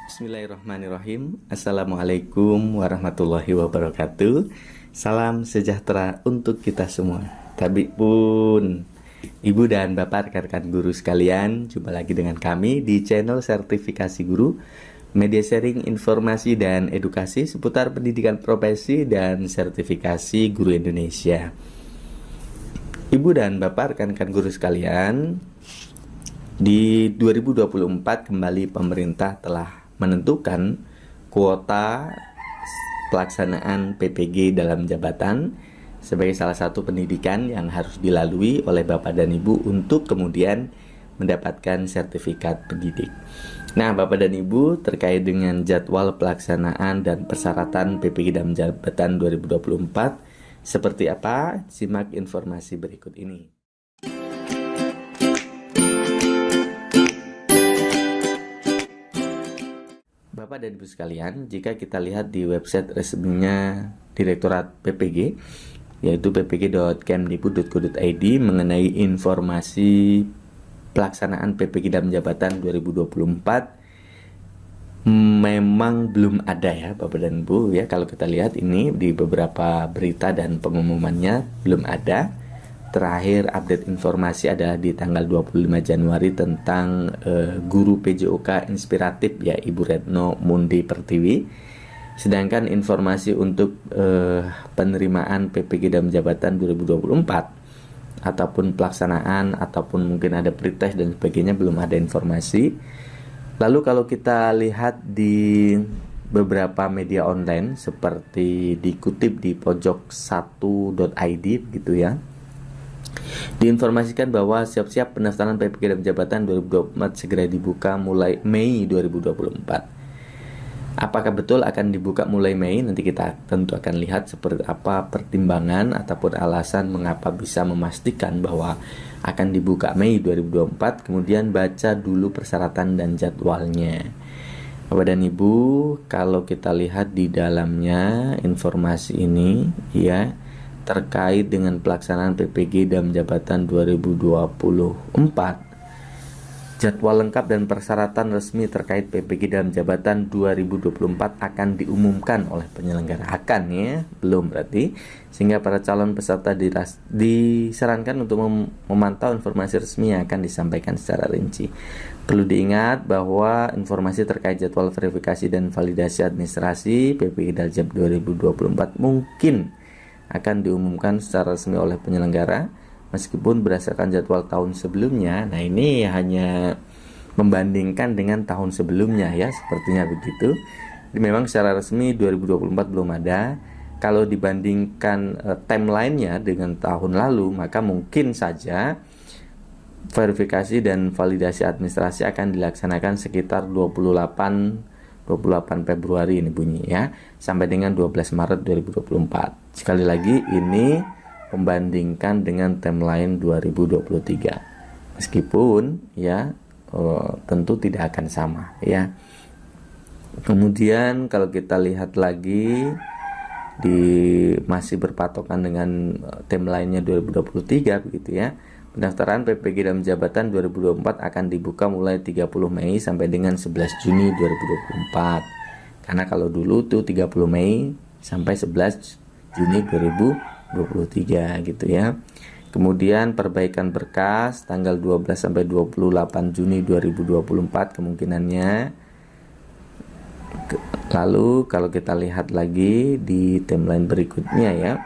Bismillahirrahmanirrahim. Assalamualaikum warahmatullahi wabarakatuh. Salam sejahtera untuk kita semua. Tabik pun, Ibu dan Bapak rekan-rekan guru sekalian, jumpa lagi dengan kami di channel Sertifikasi Guru, media sharing informasi dan edukasi seputar pendidikan profesi dan sertifikasi guru Indonesia. Ibu dan Bapak rekan-rekan guru sekalian, di 2024 kembali pemerintah telah menentukan kuota pelaksanaan PPG dalam jabatan sebagai salah satu pendidikan yang harus dilalui oleh Bapak dan Ibu untuk kemudian mendapatkan sertifikat pendidik. Nah, Bapak dan Ibu, terkait dengan jadwal pelaksanaan dan persyaratan PPG dalam jabatan 2024 seperti apa? Simak informasi berikut ini. Bapak dan Ibu sekalian, jika kita lihat di website resminya Direktorat PPG, yaitu ppg.kemdikbud.go.id mengenai informasi pelaksanaan PPG dalam jabatan 2024, memang belum ada ya Bapak dan Ibu ya. Kalau kita lihat ini di beberapa berita dan pengumumannya belum ada. Terakhir update informasi adalah di tanggal 25 Januari tentang guru PJOK inspiratif ya Ibu Retno Mundi Pertiwi. Sedangkan informasi untuk penerimaan PPG dalam jabatan 2024 ataupun pelaksanaan ataupun mungkin ada pretest dan sebagainya belum ada informasi. Lalu kalau kita lihat di beberapa media online seperti dikutip di pojok1.id begitu ya, diinformasikan bahwa siap-siap pendaftaran PPG dalam jabatan 2024 segera dibuka mulai Mei 2024. Apakah betul akan dibuka mulai Mei? Nanti kita tentu akan lihat seperti apa pertimbangan ataupun alasan mengapa bisa memastikan bahwa akan dibuka Mei 2024. Kemudian baca dulu persyaratan dan jadwalnya. Bapak dan Ibu, kalau kita lihat di dalamnya informasi ini ya, terkait dengan pelaksanaan PPG dalam jabatan 2024. Jadwal lengkap dan persyaratan resmi terkait PPG dalam jabatan 2024 akan diumumkan oleh penyelenggara. Akan ya, belum berarti. Sehingga para calon peserta disarankan untuk memantau informasi resmi yang akan disampaikan secara rinci. Perlu diingat bahwa informasi terkait jadwal verifikasi dan validasi administrasi PPG dalam jabatan 2024 mungkin akan diumumkan secara resmi oleh penyelenggara meskipun berdasarkan jadwal tahun sebelumnya. Nah, ini hanya membandingkan dengan tahun sebelumnya ya, sepertinya begitu. Memang secara resmi 2024 belum ada. Kalau dibandingkan timeline-nya dengan tahun lalu, maka mungkin saja verifikasi dan validasi administrasi akan dilaksanakan sekitar 28 Februari ini bunyi ya, sampai dengan 12 Maret 2024. Sekali lagi ini membandingkan dengan timeline 2023. Meskipun ya tentu tidak akan sama ya. Kemudian kalau kita lihat lagi masih berpatokan dengan timeline-nya 2023 begitu ya. Pendaftaran PPG dalam jabatan 2024 akan dibuka mulai 30 Mei sampai dengan 11 Juni 2024. Karena kalau dulu tuh 30 Mei sampai 11 Juni 2023 gitu ya. Kemudian perbaikan berkas tanggal 12 sampai 28 Juni 2024 kemungkinannya. Lalu kalau kita lihat lagi di timeline berikutnya ya,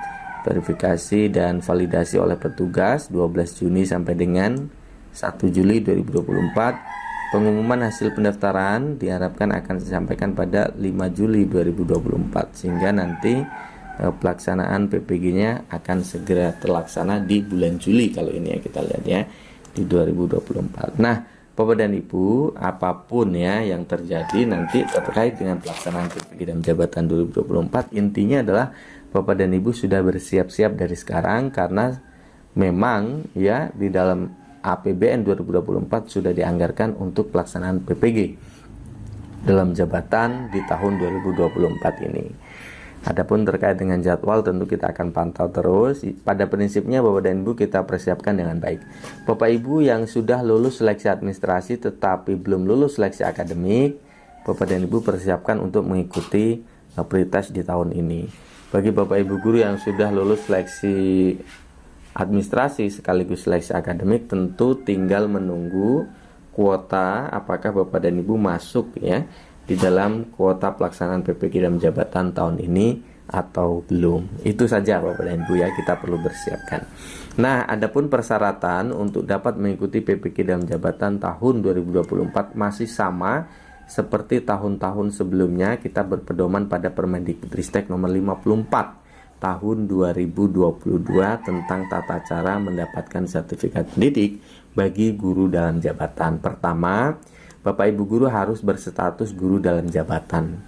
verifikasi dan validasi oleh petugas 12 Juni sampai dengan 1 Juli 2024. Pengumuman hasil pendaftaran diharapkan akan disampaikan pada 5 Juli 2024 sehingga nanti pelaksanaan PPG-nya akan segera terlaksana di bulan Juli kalau ini ya kita lihat ya di 2024. Nah, Bapak dan Ibu, apapun ya yang terjadi nanti terkait dengan pelaksanaan PPG dalam jabatan 2024, intinya adalah Bapak dan Ibu sudah bersiap-siap dari sekarang karena memang ya di dalam APBN 2024 sudah dianggarkan untuk pelaksanaan PPG dalam jabatan di tahun 2024 ini. Adapun terkait dengan jadwal tentu kita akan pantau terus. Pada prinsipnya Bapak dan Ibu kita persiapkan dengan baik. Bapak Ibu yang sudah lulus seleksi administrasi tetapi belum lulus seleksi akademik, Bapak dan Ibu persiapkan untuk mengikuti pretest di tahun ini. Bagi Bapak Ibu guru yang sudah lulus seleksi administrasi sekaligus seleksi akademik, tentu tinggal menunggu kuota apakah Bapak dan Ibu masuk ya di dalam kuota pelaksanaan PPG dan jabatan tahun ini atau belum. Itu saja Bapak dan Ibu ya, kita perlu bersiapkan. Nah, adapun persyaratan untuk dapat mengikuti PPG dan jabatan tahun 2024 masih sama seperti tahun-tahun sebelumnya. Kita berpedoman pada Permendikbudristek nomor 54 tahun 2022 tentang tata cara mendapatkan sertifikat pendidik bagi guru dalam jabatan. Pertama, Bapak Ibu guru harus berstatus guru dalam jabatan,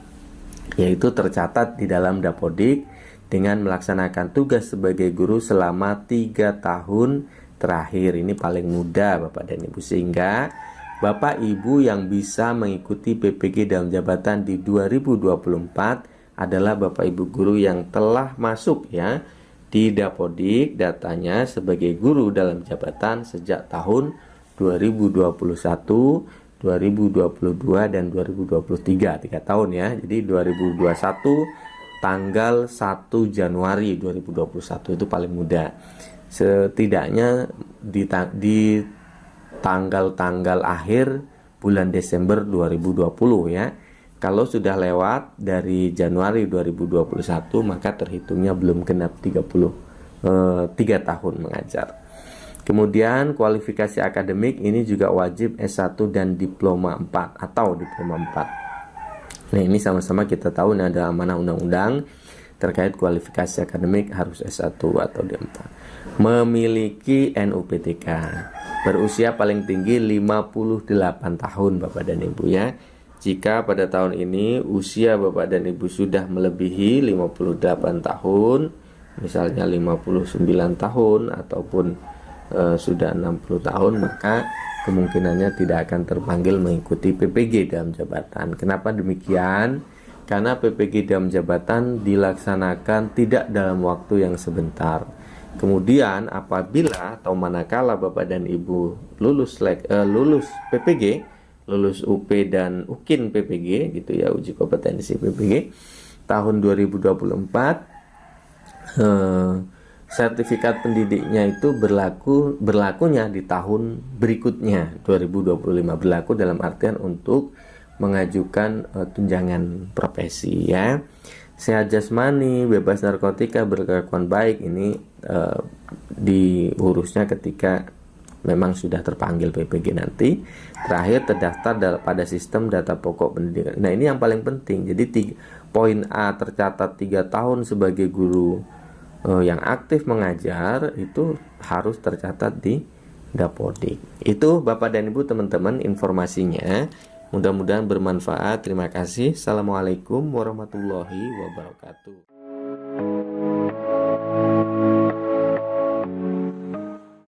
yaitu tercatat di dalam Dapodik dengan melaksanakan tugas sebagai guru selama 3 tahun terakhir. Ini paling mudah Bapak dan Ibu, sehingga Bapak Ibu yang bisa mengikuti PPG dalam jabatan di 2024 adalah Bapak Ibu guru yang telah masuk ya di Dapodik datanya sebagai guru dalam jabatan sejak tahun 2021, 2022 dan 2023, 3 tahun ya. Jadi 2021 tanggal 1 Januari 2021 itu paling mudah. Setidaknya di tanggal-tanggal akhir bulan Desember 2020 ya. Kalau sudah lewat dari Januari 2021 maka terhitungnya belum genap 3 tahun mengajar. Kemudian kualifikasi akademik ini juga wajib S1 dan diploma 4 atau diploma 4. Nah, ini sama-sama kita tahu ada amanah undang-undang terkait kualifikasi akademik harus S1 atau D4. Memiliki NUPTK. Berusia paling tinggi 58 tahun Bapak dan Ibu ya. Jika pada tahun ini usia Bapak dan Ibu sudah melebihi 58 tahun, misalnya 59 tahun ataupun sudah 60 tahun, maka kemungkinannya tidak akan terpanggil mengikuti PPG dalam jabatan. Kenapa demikian? Karena PPG dalam jabatan dilaksanakan tidak dalam waktu yang sebentar. Kemudian apabila atau manakala Bapak dan Ibu lulus PPG, lulus UP dan UKIN PPG gitu ya, uji kompetensi PPG tahun 2024, sertifikat pendidiknya itu berlakunya di tahun berikutnya 2025. Berlaku dalam artian untuk mengajukan tunjangan profesi ya. Sehat jasmani, bebas narkotika, berkelakuan baik, ini diurusnya ketika memang sudah terpanggil PPG nanti. Terakhir, terdaftar pada sistem data pokok pendidikan. Nah, ini yang paling penting. Jadi poin A, tercatat 3 tahun sebagai guru yang aktif mengajar, itu harus tercatat di Dapodik. Itu Bapak dan Ibu teman-teman informasinya. Mudah-mudahan bermanfaat. Terima kasih. Assalamualaikum warahmatullahi wabarakatuh.